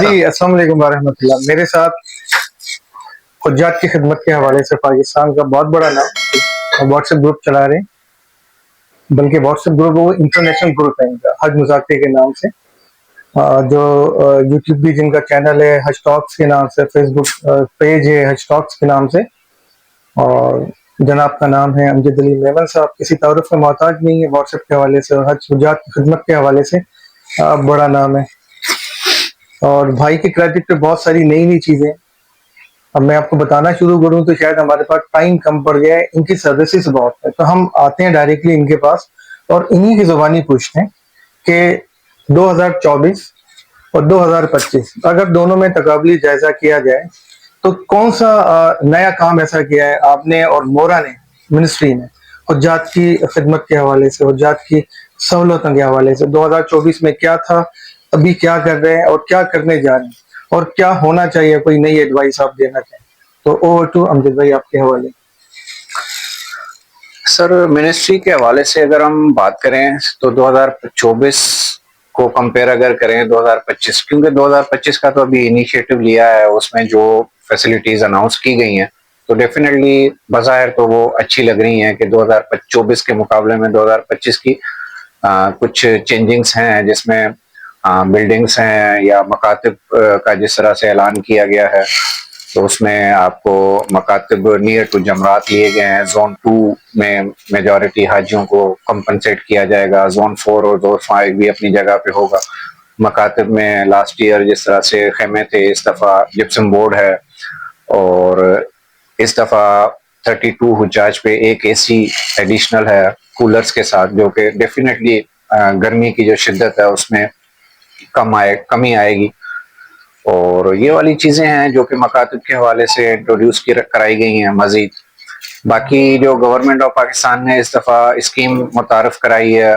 جی السلام علیکم ورحمۃ اللہ. میرے ساتھ حجات کی خدمت کے حوالے سے پاکستان کا بہت بڑا نام واٹس ایپ گروپ چلا رہے ہیں، بلکہ واٹس ایپ گروپ وہ انٹرنیشنل گروپ ہے ان کا حج مذاکرے کے نام سے، جو یوٹیوب بھی جن کا چینل ہے حج ٹاکس کے نام سے، فیس بک پیج ہے حج ٹاکس کے نام سے، اور جناب کا نام ہے امجد علی میمن صاحب. کسی تعارف کا محتاج نہیں ہے واٹس ایپ کے حوالے سے اور حج حجات کی خدمت کے حوالے سے بڑا نام ہے. اور بھائی کے کریڈٹ پہ بہت ساری نئی نئی چیزیں اب میں آپ کو بتانا شروع کروں تو شاید ہمارے پاس ٹائم کم پڑ گیا ہے. ان کی سروسز بہت ہے تو ہم آتے ہیں ڈائریکٹلی ان کے پاس اور انہی کی زبانی پوچھتے ہیں کہ 2024 اور 2025 اگر دونوں میں تقابلی جائزہ کیا جائے تو کون سا نیا کام ایسا کیا ہے آپ نے اور مورا نے، منسٹری نے، حجات کی خدمت کے حوالے سے، حجات کی سہولتوں کے حوالے سے 2024 میں کیا تھا، ابھی کیا کر رہے ہیں اور کیا کرنے جا رہے ہیں اور کیا ہونا چاہیے؟ کوئی نئی ایڈوائس آپ دینا چاہیں تو اوور ٹو امجد بھائی آپ کے حوالے. سر منسٹری کے حوالے سے اگر ہم بات کریں تو 2024 کو کمپیئر اگر کریں 2025، کیونکہ 2025 کا تو ابھی انیشیٹو لیا ہے، اس میں جو فیسلٹیز اناؤنس کی گئی ہیں تو ڈیفینیٹلی بظاہر تو وہ اچھی لگ رہی ہیں کہ 2024 کے مقابلے میں 2025 کی کچھ چینجنگز ہیں، جس میں بلڈنگز ہیں یا مکاتب کا جس طرح سے اعلان کیا گیا ہے تو اس میں آپ کو مکاتب نیئر ٹو جمرات لیے گئے ہیں. زون 2 میں میجورٹی حاجیوں کو کمپنسیٹ کیا جائے گا، زون 4 اور زون 5 بھی اپنی جگہ پہ ہوگا. مکاتب میں لاسٹ ایئر جس طرح سے خیمے تھے، اس دفعہ جپسم بورڈ ہے، اور اس دفعہ 32 حجاج پہ ایک اے سی ایڈیشنل ہے کولرز کے ساتھ، جو کہ ڈیفینیٹلی گرمی کی جو شدت ہے اس میں کمی آئے گی. اور یہ والی چیزیں ہیں جو کہ مکاتب کے حوالے سے انٹروڈیوس کرائی گئی ہیں. مزید باقی جو گورنمنٹ آف پاکستان نے اس دفعہ اسکیم متعارف کرائی ہے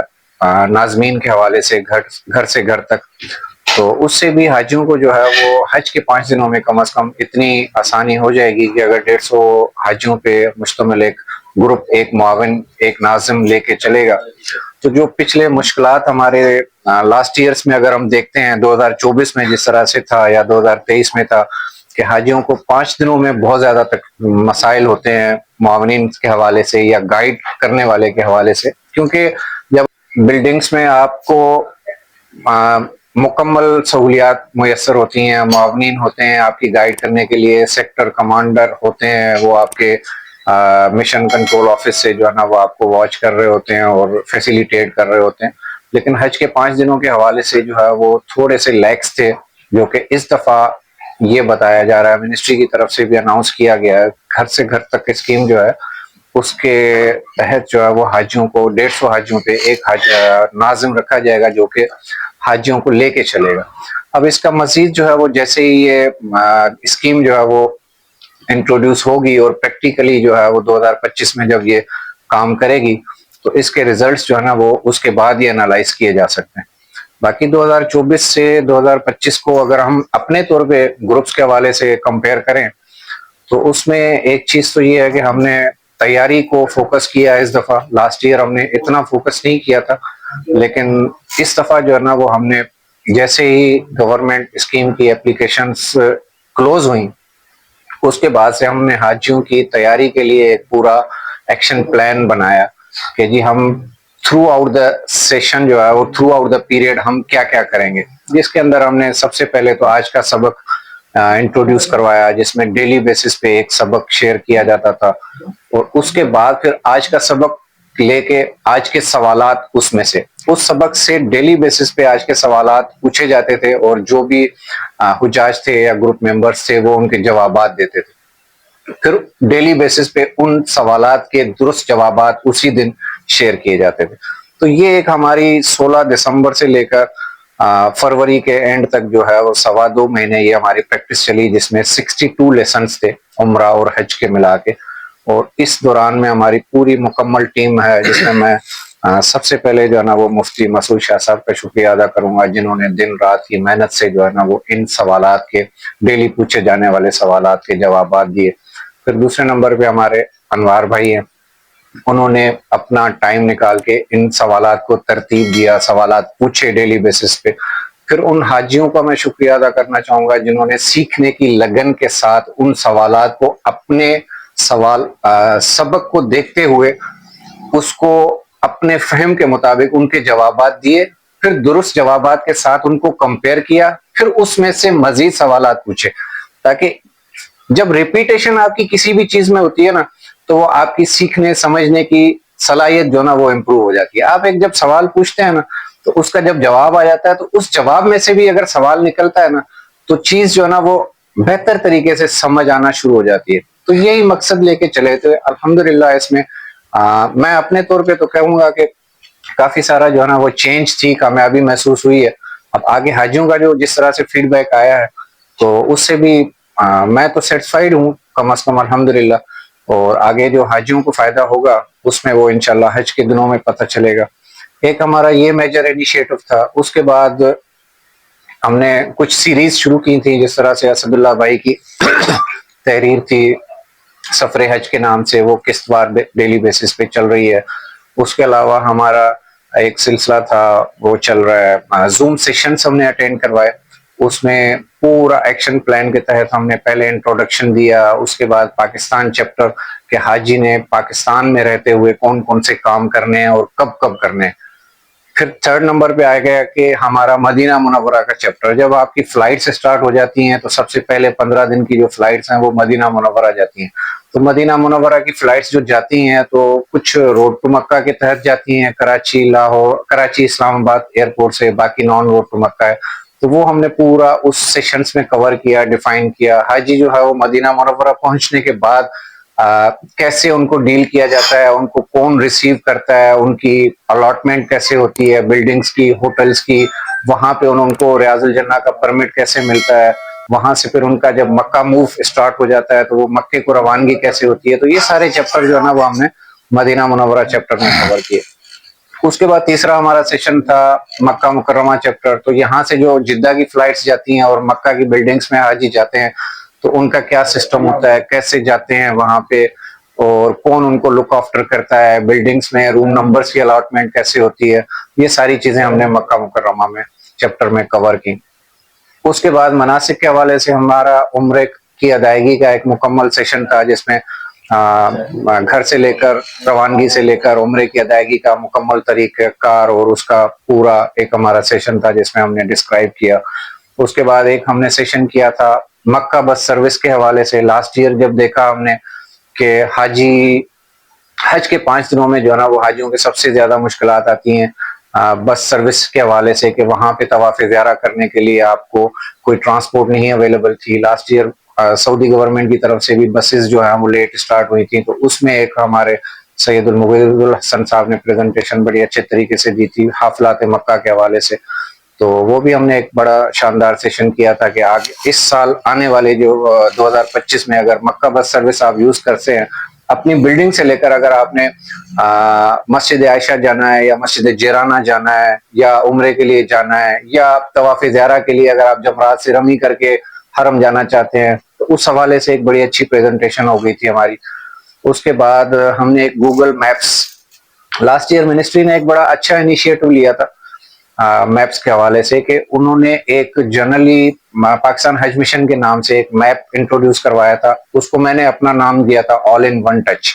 ناظمین کے حوالے سے، گھر سے گھر تک، تو اس سے بھی حاجیوں کو جو ہے وہ حج کے 5 دنوں میں کم از کم اتنی آسانی ہو جائے گی کہ اگر 150 حاجیوں پہ مشتمل ایک گروپ، ایک معاون، ایک ناظم لے کے چلے گا تو جو پچھلے مشکلات ہمارے لاسٹ ایئرس میں اگر ہم دیکھتے ہیں 2024 میں جس طرح سے تھا یا 2023 میں تھا کہ حاجیوں کو 5 دنوں میں بہت زیادہ مسائل ہوتے ہیں معاونین کے حوالے سے یا گائیڈ کرنے والے کے حوالے سے، کیونکہ جب بلڈنگز میں آپ کو مکمل سہولیات میسر ہوتی ہیں، معاونین ہوتے ہیں آپ کی گائیڈ کرنے کے لیے، سیکٹر کمانڈر ہوتے ہیں وہ آپ کے مشن کنٹرول آفس سے جو ہے نا وہ آپ کو واچ کر رہے ہوتے ہیں اور فیسیلیٹیٹ کر رہے ہوتے ہیں. لیکن حج کے 5 دنوں کے حوالے سے جو ہے وہ تھوڑے سے لیکس تھے، جو کہ اس دفعہ یہ بتایا جا رہا ہے، منسٹری کی طرف سے بھی اناؤنس کیا گیا ہے، گھر سے گھر تک اسکیم جو ہے اس کے تحت جو ہے وہ حاجیوں کو 150 حاجیوں پہ ایک ناظم رکھا جائے گا جو کہ حاجیوں کو لے کے چلے گا. اب اس کا مزید جو ہے وہ جیسے ہی یہ اسکیم جو ہے وہ انٹروڈیوس ہوگی اور پریکٹیکلی جو ہے وہ 2025 میں جب یہ کام کرے گی تو اس کے ریزلٹس جو ہے نا وہ اس کے بعد یہ انالائز کیے جا سکتے ہیں. باقی 2024 سے 2025 کو اگر ہم اپنے طور پہ گروپس کے حوالے سے کمپیئر کریں تو اس میں ایک چیز تو یہ ہے کہ ہم نے تیاری کو فوکس کیا ہے اس دفعہ. لاسٹ ایئر ہم نے اتنا فوکس نہیں کیا تھا، لیکن اس دفعہ جو ہے نا وہ ہم نے جیسے ہی گورنمنٹ اسکیم کی اپلیکیشنز کلوز ہوئیں اس کے بعد سے ہم نے حاجیوں کی تیاری کے لیے ایک پورا ایکشن پلان بنایا کہ جی ہم تھرو آؤٹ دا سیشن جو ہے وہ تھرو آؤٹ دا پیریڈ ہم کیا کیا کریں گے، جس کے اندر ہم نے سب سے پہلے تو آج کا سبق انٹروڈیوس کروایا، جس میں ڈیلی بیسس پہ ایک سبق شیئر کیا جاتا تھا، اور اس کے بعد پھر آج کا سبق لے کے آج کے سوالات اس میں سے اس سبق سے ڈیلی بیسس پہ آج کے سوالات پوچھے جاتے تھے، اور جو بھی حجاج تھے یا گروپ ممبرز تھے وہ ان کے جوابات دیتے تھے. پھر ڈیلی بیسس پہ ان سوالات کے درست جوابات اسی دن شیئر کیے جاتے تھے. تو یہ ایک ہماری 16 دسمبر سے لے کر فروری کے اینڈ تک جو ہے وہ 2.25 مہینے یہ ہماری پریکٹس چلی، جس میں 62 لیسنز تھے عمرہ اور حج کے ملا کے. اور اس دوران میں ہماری پوری مکمل ٹیم ہے، جس میں سب سے پہلے جو ہے نا وہ مفتی مسعود شاہ صاحب کا شکریہ ادا کروں گا، جنہوں نے دن رات کی محنت سے جو ہے نا وہ ان سوالات کے ڈیلی پوچھے جانے والے سوالات کے جوابات دیے. پھر دوسرے نمبر پہ ہمارے انوار بھائی ہیں، انہوں نے اپنا ٹائم نکال کے ان سوالات کو ترتیب دیا، سوالات پوچھے ڈیلی بیسس پہ. پھر ان حاجیوں کا میں شکریہ ادا کرنا چاہوں گا جنہوں نے سیکھنے کی لگن کے ساتھ ان سوالات کو اپنے سبق کو دیکھتے ہوئے اس کو اپنے فہم کے مطابق ان کے جوابات دیے، پھر درست جوابات کے ساتھ ان کو کمپیئر کیا، پھر اس میں سے مزید سوالات پوچھے، تاکہ جب ریپیٹیشن آپ کی کسی بھی چیز میں ہوتی ہے نا تو وہ آپ کی سیکھنے سمجھنے کی صلاحیت جو نا وہ امپروو ہو جاتی ہے. آپ ایک جب سوال پوچھتے ہیں نا تو اس کا جب جواب آ جاتا ہے تو اس جواب میں سے بھی اگر سوال نکلتا ہے نا تو چیز جو ہے نا وہ بہتر طریقے سے سمجھ آنا شروع ہو جاتی ہے. تو یہی مقصد لے کے چلے تھے الحمدللہ. اس میں میں اپنے طور پہ تو کہوں گا کہ کافی سارا جو ہے نا وہ چینج تھی، کامیابی محسوس ہوئی ہے. اب آگے حاجیوں کا جو جس طرح سے فیڈ بیک آیا ہے تو اس سے بھی میں تو سیٹسفائیڈ ہوں کم از کم الحمدللہ. اور آگے جو حاجیوں کو فائدہ ہوگا اس میں وہ انشاءاللہ حج کے دنوں میں پتہ چلے گا. ایک ہمارا یہ میجر انیشیٹو تھا. اس کے بعد ہم نے کچھ سیریز شروع کی تھی، جس طرح سے اسد اللہ بھائی کی تحریر تھی سفر حج کے نام سے، وہ قسط وار ڈیلی بیسس پہ چل رہی ہے. اس کے علاوہ ہمارا ایک سلسلہ تھا وہ چل رہا ہے، زوم سیشنز ہم نے اٹینڈ کروائے. اس میں پورا ایکشن پلان کے تحت ہم نے پہلے انٹروڈکشن دیا، اس کے بعد پاکستان چیپٹر کہ حاجی نے پاکستان میں رہتے ہوئے کون کون سے کام کرنے ہیں اور کب کب کرنے ہیں. پھر تھرڈ نمبر پہ آ گیا کہ ہمارا مدینہ منورہ کا چیپٹر. جب آپ کی فلائٹس اسٹارٹ ہو جاتی ہیں تو سب سے پہلے 15 دن کی جو فلائٹس ہیں وہ مدینہ منورہ جاتی ہیں. تو مدینہ منورہ کی فلائٹس جو جاتی ہیں تو کچھ روڈ ٹو مکہ کے تحت جاتی ہیں، کراچی، لاہور، کراچی اسلام آباد ایئرپورٹ سے، باقی نان روڈ ٹو مکہ ہے. تو وہ ہم نے پورا اس سیشنز میں کور کیا، ڈیفائن کیا. حاجی جو ہے وہ مدینہ منورہ پہنچنے کے بعد کیسے ان کو ڈیل کیا جاتا ہے، ان کو کون ریسیو کرتا ہے، ان کی الاٹمنٹ کیسے ہوتی ہے، بلڈنگز کی، ہوٹلز کی، وہاں پہ ان کو ریاض الجنہ کا پرمٹ کیسے ملتا ہے، وہاں سے پھر ان کا جب مکہ موو اسٹارٹ ہو جاتا ہے تو وہ مکے کو روانگی کیسے ہوتی ہے. تو یہ سارے چیپٹر جو ہے نا وہ ہم نے مدینہ منورہ چیپٹر میں کور کیے. اس کے بعد تیسرا ہمارا سیشن تھا مکہ مکرمہ چیپٹر. تو یہاں سے جو جدہ کی فلائٹس جاتی ہیں اور مکہ کی بلڈنگز میں حاجی جاتے ہیں تو ان کا کیا سسٹم ہوتا ہے، کیسے جاتے ہیں وہاں پہ، اور کون ان کو لک آفٹر کرتا ہے، بلڈنگز میں روم نمبرز کی الاٹمنٹ کیسے ہوتی ہے. یہ ساری چیزیں ہم نے مکہ مکرمہ میں چیپٹر میں کور کی. اس کے بعد مناسک کے حوالے سے ہمارا عمرے کی ادائیگی کا ایک مکمل سیشن تھا، جس میں گھر سے لے کر روانگی سے لے کر عمرے کی ادائیگی کا مکمل طریقہ کار اور اس کا پورا ایک ہمارا سیشن تھا جس میں ہم نے ڈسکرائب کیا. اس کے بعد ایک ہم نے سیشن کیا تھا مکہ بس سروس کے حوالے سے. لاسٹ ایئر جب دیکھا ہم نے کہ حاجی حج کے 5 دنوں میں جو ہے نا وہ حاجیوں کے سب سے زیادہ مشکلات آتی ہیں بس سروس کے حوالے سے، کہ وہاں پہ طواف زیارہ کرنے کے لیے آپ کو کوئی ٹرانسپورٹ نہیں اویلیبل تھی. لاسٹ ایئر سعودی گورنمنٹ کی طرف سے بھی بسز جو ہیں وہ لیٹ اسٹارٹ ہوئی تھیں. تو اس میں ایک ہمارے سید المغیث الحسن صاحب نے پریزنٹیشن بڑی اچھے طریقے سے دی تھی حافلات مکہ کے حوالے سے. تو وہ بھی ہم نے ایک بڑا شاندار سیشن کیا تھا کہ آگے اس سال آنے والے جو 2025 میں اگر مکہ بس سروس آپ یوز کرتے ہیں، اپنی بلڈنگ سے لے کر اگر آپ نے مسجد عائشہ جانا ہے یا مسجد جیرانہ جانا ہے یا عمرے کے لیے جانا ہے یا طواف زیارہ کے لیے اگر آپ جمرات سے رمی کر کے حرم جانا چاہتے ہیں، تو اس حوالے سے ایک بڑی اچھی پریزنٹیشن ہو گئی تھی ہماری. اس کے بعد ہم نے ایک Google maps, last year ministry نے ایک بڑا اچھا انیشیٹو لیا تھا میپس کے حوالے سے، کہ انہوں نے ایک جنرلی پاکستان حج مشن کے نام سے ایک میپ انٹروڈیوس کروایا تھا. اس کو میں نے اپنا نام دیا تھا آل ان ون ٹچ.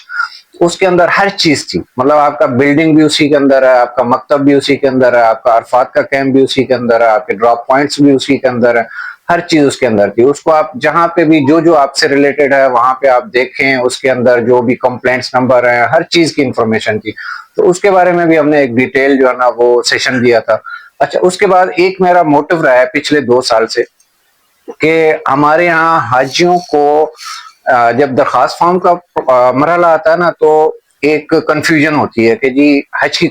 اس کے اندر ہر چیز تھی، مطلب آپ کا بلڈنگ بھی اسی کے اندر ہے، آپ کا مکتب بھی اسی کے اندر ہے، آپ کا عرفات کا کیمپ بھی اسی کے اندر ہے، آپ کے ڈراپ پوائنٹس بھی اسی کے اندر ہے، ہر چیز اس کے اندر تھی. اس کو آپ جہاں پہ بھی جو آپ سے ریلیٹڈ ہے وہاں پہ آپ دیکھیں، اس کے اندر جو بھی کمپلینٹس نمبر ہیں ہر چیز کی انفارمیشن تھی. تو اس کے بارے میں بھی ہم نے ایک ڈیٹیل جو ہے نا وہ سیشن دیا تھا. اچھا، اس کے بعد ایک میرا موٹو رہا ہے پچھلے 2 سال سے کہ ہمارے یہاں حاجیوں کو جب درخواست فارم کا مرحلہ آتا ہے نا تو ایک کنفیوژن ہوتی ہے کہ جی حج کی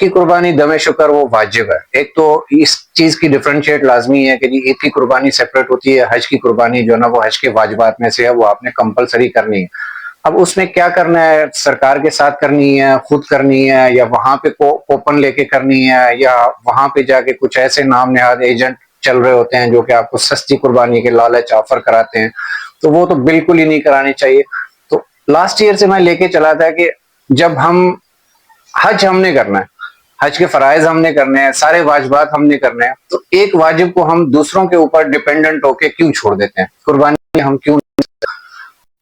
قربانی دم شکر وہ واجب ہے. ایک تو اس چیز کی ڈفرینشیٹ لازمی ہے کہ جی عید کی قربانی سیپریٹ ہوتی ہے، حج کی قربانی جو ہے نا وہ حج کے واجبات میں سے ہے، وہ آپ نے کمپلسری کرنی ہے. اب اس میں کیا کرنا ہے، سرکار کے ساتھ کرنی ہے، خود کرنی ہے، یا وہاں پہ کوپن لے کے کرنی ہے، یا وہاں پہ جا کے کچھ ایسے نام نہاد ایجنٹ چل رہے ہوتے ہیں جو کہ آپ کو سستی قربانی کے لالچ آفر کراتے ہیں. تو وہ تو بالکل ہی نہیں کرانی چاہیے. تو لاسٹ ایئر سے میں لے کے چلا تھا کہ جب ہم حج ہم نے کرنا ہے حج کے فرائض ہم نے کرنے ہیں, سارے واجبات ہم نے کرنے ہیں, تو ایک واجب کو ہم دوسروں کے اوپر ڈیپینڈنٹ ہو کے کیوں چھوڑ دیتے ہیں؟ قربانی ہم کیوں؟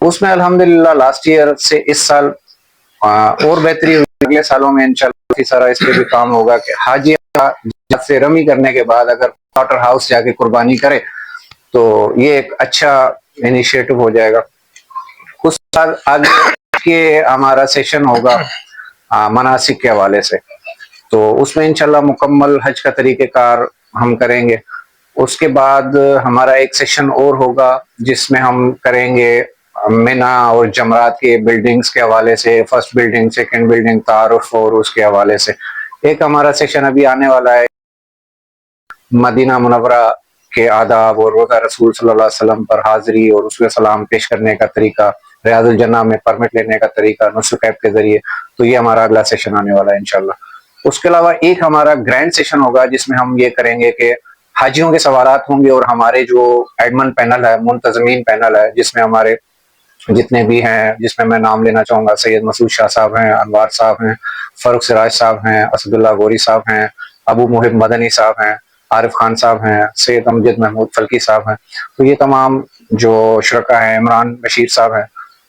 اس میں الحمدللہ لاسٹ ایئر سے اس سال اور بہتری ہوئی. اگلے سالوں میں انشاءاللہ کافی سارا اس پہ بھی کام ہوگا کہ حاجی سے رمی کرنے کے بعد اگر سلاٹر ہاؤس جا کے قربانی کرے تو یہ ایک اچھا انیشیٹو ہو جائے گا. اس سال آگے کے ہمارا سیشن ہوگا مناسک کے حوالے سے, تو اس میں انشاءاللہ مکمل حج کا طریقہ کار ہم کریں گے. اس کے بعد ہمارا ایک سیشن اور ہوگا جس میں ہم کریں گے مینا اور جمرات کے بلڈنگز کے حوالے سے, فرسٹ بلڈنگ, سیکنڈ بلڈنگ, تعارف اور اس کے حوالے سے. ایک ہمارا سیشن ابھی آنے والا ہے مدینہ منورہ کے آداب اور روزہ رسول صلی اللہ علیہ وسلم پر حاضری اور اس کے سلام پیش کرنے کا طریقہ, ریاض الجنہ میں پرمٹ لینے کا طریقہ نسخ ایپ کے ذریعے. تو یہ ہمارا اگلا سیشن آنے والا ہے انشاءاللہ. اس کے علاوہ ایک ہمارا گرینڈ سیشن ہوگا جس میں ہم یہ کریں گے کہ حاجیوں کے سوالات ہوں گے اور ہمارے جو ایڈمن پینل ہے, منتظمین پینل ہے, جس میں ہمارے جتنے بھی ہیں, جس میں نام لینا چاہوں گا, سید مسعود شاہ صاحب ہیں, انوار صاحب ہیں, فاروق سراج صاحب ہیں, اسد اللہ گوری صاحب ہیں, ابو محب مدنی صاحب ہیں, عارف خان صاحب ہیں, سید امجد محمود فلکی صاحب ہیں. تو یہ تمام جو شرکا ہیں, عمران بشیر صاحب ہیں,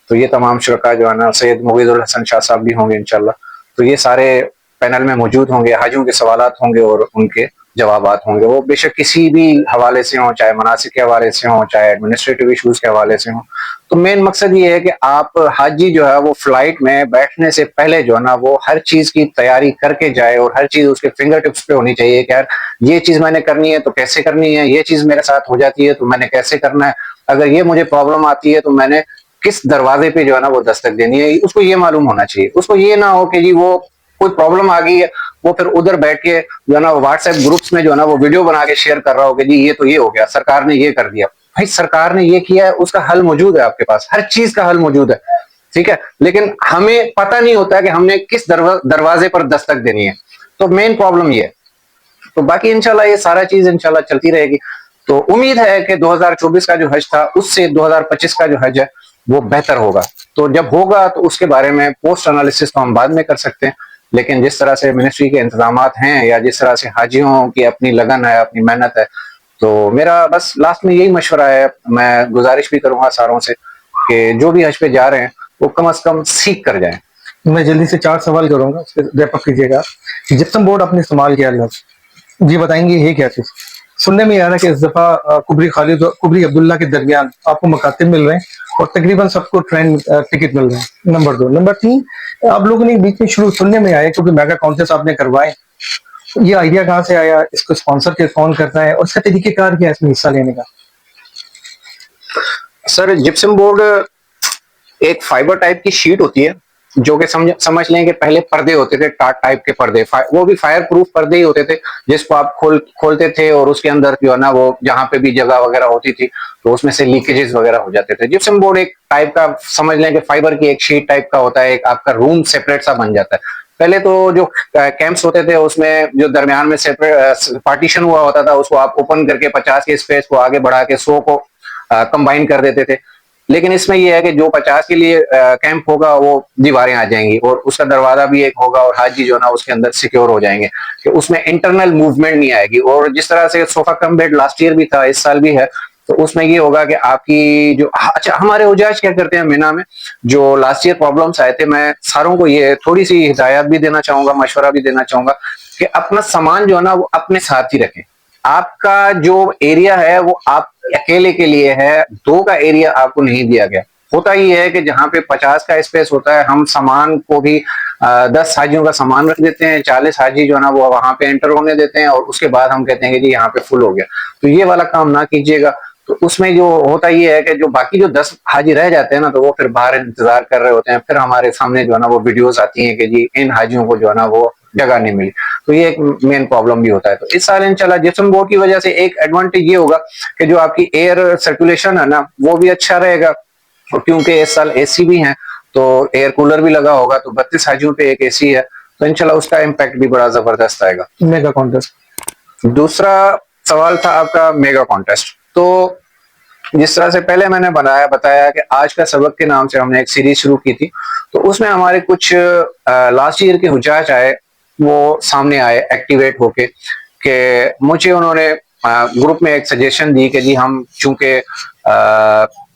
تو یہ تمام شرکا جو ہے نا, سید مغیث الحسن شاہ صاحب بھی ہوں گے انشاءاللہ. تو یہ سارے پینل میں موجود ہوں گے, حاجیوں کے سوالات ہوں گے اور ان کے جوابات ہوں گے. وہ بے شک کسی بھی حوالے سے ہوں, چاہے مناسک کے حوالے سے ہوں, چاہے ایڈمنسٹریٹو ایشوز کے حوالے سے ہوں. تو مین مقصد یہ ہے کہ آپ حاجی جو ہے وہ فلائٹ میں بیٹھنے سے پہلے جو ہے نا وہ ہر چیز کی تیاری کر کے جائے اور ہر چیز اس کے فنگر ٹپس پہ ہونی چاہیے کہ یار یہ چیز میں نے کرنی ہے تو کیسے کرنی ہے, یہ چیز میرے ساتھ ہو جاتی ہے تو میں نے کیسے کرنا ہے, اگر یہ مجھے پرابلم آتی ہے تو میں نے کس دروازے پہ جو ہے نا وہ دستک دینی ہے. اس کو یہ معلوم ہونا چاہیے. اس کو یہ نہ ہو کہ جی وہ کوئی پرابلم آ گئی ہے, وہ پھر ادھر بیٹھ کے جو ہے نا واٹس ایپ گروپس میں جو ہے نا وہ ویڈیو بنا کے شیئر کر رہا ہو کہ جی یہ تو یہ ہو گیا, سرکار نے یہ کر دیا. بھائی سرکار نے یہ کیا ہے, اس کا حل موجود ہے آپ کے پاس, ہر چیز کا حل موجود ہے, ٹھیک ہے, لیکن ہمیں پتہ نہیں ہوتا کہ ہم نے کس دروازے پر دستک دینی ہے. تو مین پرابلم یہ ہے. تو باقی انشاءاللہ یہ سارا چیز انشاءاللہ چلتی رہے گی. تو امید ہے کہ 2024 کا جو حج تھا اس سے 2025 کا جو حج ہے وہ بہتر ہوگا. تو جب ہوگا تو اس کے بارے میں پوسٹ انالیسس تو ہم بعد میں کر سکتے ہیں, لیکن جس طرح سے منسٹری کے انتظامات ہیں یا جس طرح سے حاجیوں کی اپنی لگن ہے, اپنی محنت ہے, تو میرا بس لاسٹ میں یہی مشورہ ہے. میں گزارش بھی کروں گا ساروں سے کہ جو بھی حج پہ جا رہے ہیں وہ کم از کم سیکھ کر جائیں. میں جلدی سے 4 سوال کروں گا, اس پہ ریپ اپ کیجیے گا. جپسم بورڈ آپ نے استعمال کیا لفظ, جی بتائیں گے یہ کیا چیز؟ سننے میں آ رہا ہے کہ اس دفعہ کبری خالد اور کبری عبداللہ کے درمیان آپ کو مکاتب مل رہے ہیں اور تقریباً سب کو ٹرین ٹکٹ مل رہے ہیں. نمبر 2. نمبر 3, آپ لوگوں نے بیچ میں شروع سننے میں آیا کیونکہ میگا کانفرنس آپ نے کروائے, یہ آئیڈیا کہاں سے آیا, اس کو اسپانسر کون کرتا ہے اور اس کا طریقہ کار کیا ہے اس میں حصہ لینے کا؟ سر جپسم بورڈ ایک فائبر ٹائپ کی شیٹ ہوتی ہے جو کہ سمجھ لیں کہ پہلے پردے ہوتے تھے, ٹاٹ ٹائپ کے پردے, وہ بھی فائر پروف پردے ہی ہوتے تھے جس کو آپ کھولتے تھے اور اس کے اندر جو ہے نا وہ جہاں پہ بھی جگہ وغیرہ ہوتی تھی تو اس میں سے لیکیجز وغیرہ ہو جاتے تھے. جپسم بورڈ ایک ٹائپ کا سمجھ لیں کہ فائبر کی ایک شیٹ ٹائپ کا ہوتا ہے, ایک آپ کا روم سیپریٹ سا بن جاتا ہے. پہلے تو جو کیمپس ہوتے تھے اس میں جو درمیان میں پارٹیشن ہوا ہوتا تھا اس کو آپ اوپن کر کے 50 کے اسپیس کو آگے بڑھا کے 100 کو کمبائن کر دیتے تھے. لیکن اس میں یہ ہے کہ جو 50 کے لیے کیمپ ہوگا وہ دیواریں آ جائیں گی اور اس کا دروازہ بھی ایک ہوگا اور حاجی جو ہے نا اس کے اندر سیکیور ہو جائیں گے کہ اس میں انٹرنل موومنٹ نہیں آئے گی. اور جس طرح سے صوفہ کم بیڈ لاسٹ ایئر بھی تھا, اس سال بھی ہے, تو اس میں یہ ہوگا کہ آپ کی جو اچھا ہمارے حجاج کیا کرتے ہیں مینا میں جو لاسٹ ایئر پرابلمس آئے تھے, میں ساروں کو یہ تھوڑی سی ہدایات بھی دینا چاہوں گا, مشورہ بھی دینا چاہوں گا کہ اپنا سامان جو ہے نا وہ اپنے ساتھ ہی رکھیں. آپ کا جو ایریا ہے وہ آپ اکیلے کے لیے ہے, 2 کا ایریا آپ کو نہیں دیا گیا. ہوتا یہ ہے کہ جہاں پہ 50 کا اسپیس ہوتا ہے ہم سامان کو بھی 10 حاجیوں کا سامان رکھ دیتے ہیں, 40 حاجی جو ہے نا وہ وہاں پہ انٹر ہونے دیتے ہیں اور اس کے بعد ہم کہتے ہیں کہ جی یہاں پہ فل ہو گیا. تو یہ والا کام نہ کیجیے گا. تو اس میں جو ہوتا یہ ہے کہ جو باقی جو 10 حاجی رہ جاتے ہیں نا تو وہ پھر باہر انتظار کر رہے ہوتے ہیں, پھر ہمارے سامنے جو ہے نا وہ ویڈیوز آتی ہیں کہ جی ان حاجیوں کو جو ہے نا وہ جگہ نہیں ملی. تو یہ ایک مین پرابلم بھی ہوتا ہے. تو اس سال انشاءاللہ جپسم بورڈ کی وجہ سے ایک ایڈوانٹیج یہ ہوگا کہ جو آپ کی ایئر سرکولیشن ہے نا وہ بھی اچھا رہے گا, اور کیونکہ اس سال اے سی بھی ہیں تو ایئر کولر بھی لگا ہوگا, تو 32 حاجیوں پہ ایک اے سی ہے, تو انشاءاللہ اس کا امپیکٹ بھی بڑا زبردست آئے گا. Mega contest. دوسرا سوال تھا آپ کا میگا کانٹیسٹ. تو جس طرح سے پہلے میں نے بتایا کہ آج کا سبق کے نام سے ہم نے ایک سیریز شروع کی تھی, تو اس میں ہمارے کچھ لاسٹ ایئر کے حجاج آئے وہ سامنے آئے ایکٹیویٹ ہو کے کہ مجھے انہوں نے گروپ میں ایک سجیشن دی کہ جی ہم چونکہ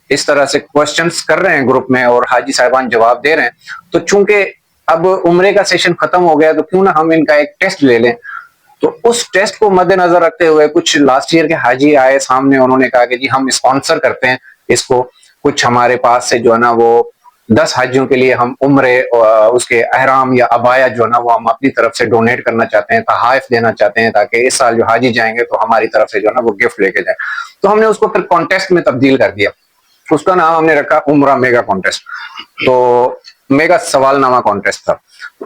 اس طرح سے کوشچنس کر رہے ہیں گروپ میں اور حاجی صاحبان جواب دے رہے ہیں، تو چونکہ اب عمرے کا سیشن ختم ہو گیا تو کیوں نہ ہم ان کا ایک ٹیسٹ لے لیں۔ تو اس ٹیسٹ کو مد نظر رکھتے ہوئے کچھ لاسٹ ایئر کے حاجی آئے سامنے، انہوں نے کہا کہ جی ہم اسپانسر کرتے ہیں اس کو، کچھ ہمارے پاس سے جو ہے نا وہ 10 حاجیوں کے لیے ہم عمرے اس کے احرام یا عبایا جو ہے نا وہ ہم اپنی طرف سے ڈونیٹ کرنا چاہتے ہیں، تحائف دینا چاہتے ہیں، تاکہ اس سال جو حاجی جائیں گے تو ہماری طرف سے جو ہے نا وہ گفٹ لے کے جائیں۔ تو ہم نے اس کو پھر کانٹیسٹ میں تبدیل کر دیا، اس کا نام ہم نے رکھا عمرہ میگا کانٹیسٹ۔ تو میگا سوال نامہ کانٹیسٹ تھا،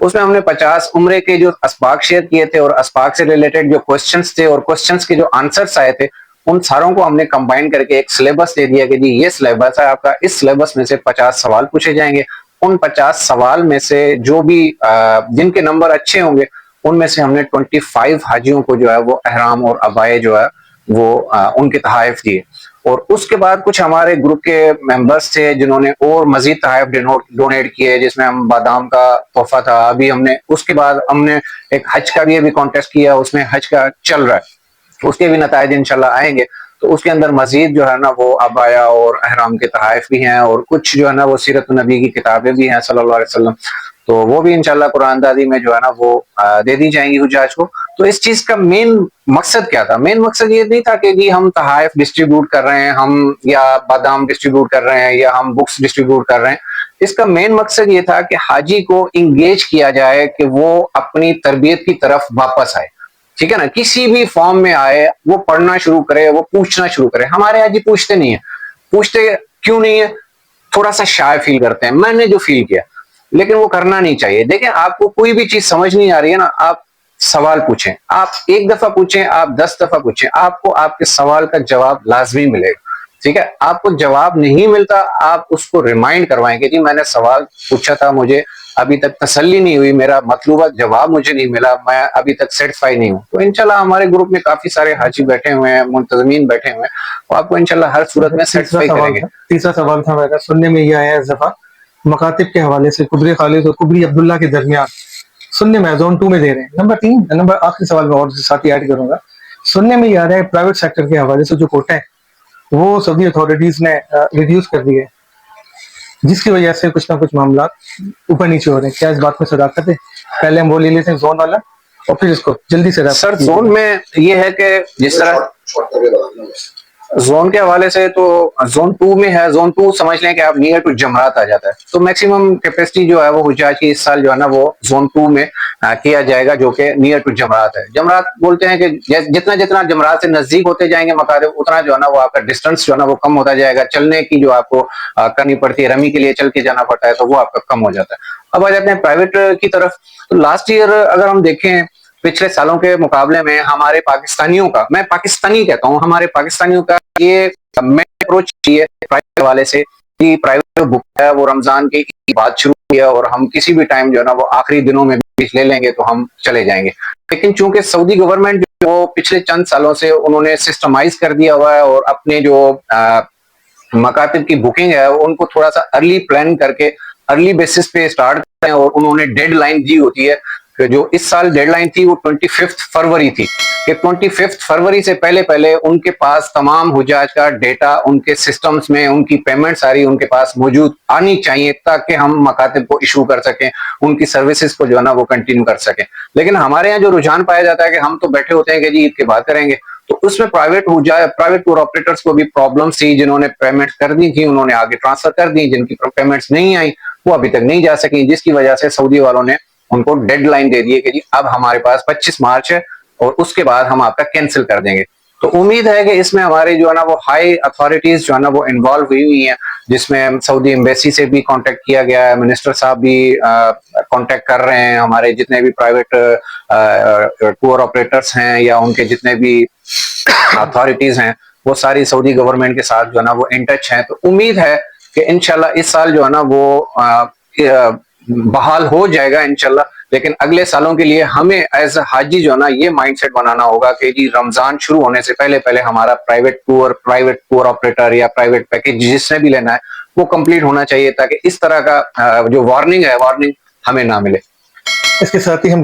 اس میں ہم نے 50 عمرے کے جو اسباق شیئر کیے تھے اور اسباق سے ریلیٹڈ جو کوسچنس تھے اور کوسچنس کے جو آنسرس آئے تھے ان ساروں کو ہم نے کمبائن کر کے ایک سلیبس دے دیا کہ جی یہ سلیبس ہے آپ کا، اس سلیبس میں سے 50 سوال پوچھے جائیں گے، ان 50 سوال میں سے جو بھی جن کے نمبر اچھے ہوں گے ان میں سے ہم نے 25 حاجیوں کو جو ہے وہ احرام اور عبائے جو ہے وہ ان کے تحائف دیے۔ اور اس کے بعد کچھ ہمارے گروپ کے ممبرس تھے جنہوں نے اور مزید تحائف ڈونیٹ کیے، جس میں ہم بادام کا تحفہ تھا، ابھی ہم نے اس کے بعد ہم نے ایک حج کا بھی کانٹیسٹ کیا، اس میں حج کا چل رہا ہے، اس کے بھی نتائج انشاءاللہ آئیں گے۔ تو اس کے اندر مزید جو ہے نا وہ عبایا اور احرام کے تحائف بھی ہیں، اور کچھ جو ہے نا وہ سیرت النبی کی کتابیں بھی ہیں صلی اللہ علیہ وسلم، تو وہ بھی انشاءاللہ قرآن دادی میں جو ہے نا وہ دے دی جائیں گی حجاج کو۔ تو اس چیز کا مین مقصد کیا تھا؟ مین مقصد یہ نہیں تھا کہ جی ہم تحائف ڈسٹریبیوٹ کر رہے ہیں، ہم یا بادام ڈسٹریبیوٹ کر رہے ہیں یا ہم بکس ڈسٹریبیوٹ کر رہے ہیں۔ اس کا مین مقصد یہ تھا کہ حاجی کو انگیج کیا جائے کہ وہ اپنی تربیت کی طرف واپس آئے، ٹھیک ہے نا، کسی بھی فارم میں آئے وہ پڑھنا شروع کرے، وہ پوچھنا شروع کرے۔ ہمارے حاجی پوچھتے نہیں ہیں، پوچھتے کیوں نہیں ہے؟ تھوڑا سا شائع فیل کرتے ہیں، میں نے جو فیل کیا، لیکن وہ کرنا نہیں چاہیے۔ دیکھیں آپ کو کوئی بھی چیز سمجھ نہیں آ رہی ہے نا، آپ سوال پوچھیں، آپ ایک دفعہ پوچھیں، آپ 10 دفعہ پوچھیں، آپ کو آپ کے سوال کا جواب لازمی ملے گا، ٹھیک ہے۔ آپ کو جواب نہیں ملتا، آپ اس کو ریمائنڈ کروائیں کہ جی میں نے سوال پوچھا تھا، مجھے ابھی تک تسلی نہیں ہوئی، میرا مطلوبہ جواب مجھے نہیں ملا، میں ابھی تک سیٹسفائی نہیں ہوں۔ تو انشاءاللہ ہمارے گروپ میں کافی سارے حاجی بیٹھے ہوئے ہیں، منتظمین بیٹھے ہوئے ہیں، وہ آپ کو انشاءاللہ ہر صورت میں سیٹسفائی کریں گے۔ تیسرا سوال تھا میرا، سننے میں یہ آیا ہے اس دفعہ مکاتب کے حوالے سے قبری خالد اور قبری عبداللہ کے درمیان سننے میں زون 2 میں دے رہے ہیں۔ نمبر آخری سوال میں اور ساتھ ہی ایڈ کروں گا، سننے میں یہ آ رہا ہے پرائیویٹ سیکٹر کے حوالے سے جو کوٹا ہے وہ سعودی اتھارٹیز نے ریڈیوس کر دی ہے، جس کی وجہ سے کچھ نہ کچھ معاملات اوپر نیچے ہو رہے ہیں۔ کیا اس بات میں صداقت ہے؟ پہلے ہم وہ لے لیتے ہیں زون والا اور پھر اس کو جلدی سے سر زون میں یہ ہے کہ جس طرح زون کے حوالے سے تو زون 2 میں ہے، زون 2 سمجھ لیں کہ آپ نیئر ٹو جمرات آ جاتا ہے، تو میکسیمم کیپیسٹی جو ہے وہ حجاج کی اس سال جو ہے نا وہ زون 2 میں کیا جائے گا، جو کہ نیئر ٹو جمرات ہے۔ جمرات بولتے ہیں کہ جتنا جتنا جمرات سے نزدیک ہوتے جائیں گے مقاطب، اتنا جو ہے نا وہ آپ کا ڈسٹنس جو ہے نا وہ کم ہوتا جائے گا، چلنے کی جو آپ کو کرنی پڑتی ہے، رمی کے لیے چل کے جانا پڑتا ہے، تو وہ آپ کا کم ہو جاتا ہے۔ اب آ جاتے ہیں پرائیویٹ کی طرف، تو لاسٹ ایئر اگر ہم دیکھیں پچھلے سالوں کے مقابلے میں ہمارے پاکستانیوں کا، میں پاکستانی کہتا ہوں، ہمارے پاکستانیوں کا یہ میں اپروچ ہے پرائیویٹ کے حوالے سے کہ پرائیویٹ بک ہے وہ رمضان کی بات شروع ہوئی ہے اور ہم کسی بھی ٹائم جو ہے نا وہ آخری دنوں میں بھی لے لیں گے تو ہم چلے جائیں گے، لیکن چونکہ سعودی گورنمنٹ جو پچھلے چند سالوں سے انہوں نے سسٹمائز کر دیا ہوا ہے اور اپنے جو مکاتب کی بکنگ ہے ان کو تھوڑا سا ارلی پلان کر کے ارلی بیسس پہ سٹارٹ کرتے ہیں، اور انہوں نے ڈیڈ لائن دی ہوتی ہے کہ جو اس سال ڈیڈ لائن تھی وہ 25 فروری تھی، کہ 25 فروری سے پہلے پہلے ان کے پاس تمام حجاج کا ڈیٹا ان کے سسٹمز میں، ان کی پیمنٹ ساری ان کے پاس موجود آنی چاہیے تاکہ ہم مکاتب کو ایشو کر سکیں، ان کی سروسز کو جو ہے نا وہ کنٹینیو کر سکیں۔ لیکن ہمارے یہاں جو رجحان پایا جاتا ہے کہ ہم تو بیٹھے ہوتے ہیں کہ جی عید کے بعد کریں گے، تو اس میں پرائیویٹ ٹور آپریٹرز کو بھی پرابلمس تھی، جنہوں نے پیمنٹ کر دی تھی انہوں نے آگے ٹرانسفر کر دی، جن کی پیمنٹس نہیں آئی وہ ابھی تک نہیں جا سکی، جس کی وجہ سے سعودی والوں نے ان کو ڈیڈ لائن دے دی ہے کہ جی اب ہمارے پاس 25 مارچ ہے اور اس کے بعد ہم آپ کا کینسل کر دیں گے۔ تو امید ہے کہ اس میں ہمارے جو ہے نا وہ ہائی اتھارٹیز جو ہے نا وہ انوالو ہوئی ہیں، جس میں سعودی ایمبیسی سے بھی کانٹیکٹ کیا گیا ہے، منسٹر صاحب بھی کانٹیکٹ کر رہے ہیں، ہمارے جتنے بھی پرائیویٹ ٹور آپریٹرز ہیں یا ان کے جتنے بھی اتھارٹیز ہیں وہ ساری سعودی گورنمنٹ کے ساتھ جو ہے نا وہ ان ٹچ ہیں۔ تو امید ہے کہ انشاءاللہ اس سال جو ہے نا وہ بحال ہو جائے گا انشاءاللہ، لیکن اگلے سالوں کے لیے ہمیں ایز اے حاجی جو ہے نا یہ مائنڈ سیٹ بنانا ہوگا کہ جی رمضان شروع ہونے سے پہلے پہلے ہمارا پرائیویٹ ٹور آپریٹر یا پرائیویٹ پیکج جس نے بھی لینا ہے وہ کمپلیٹ ہونا چاہیے، تاکہ اس طرح کا جو وارننگ ہے وارننگ ہمیں نہ ملے۔ اس کے ساتھ ہی ہم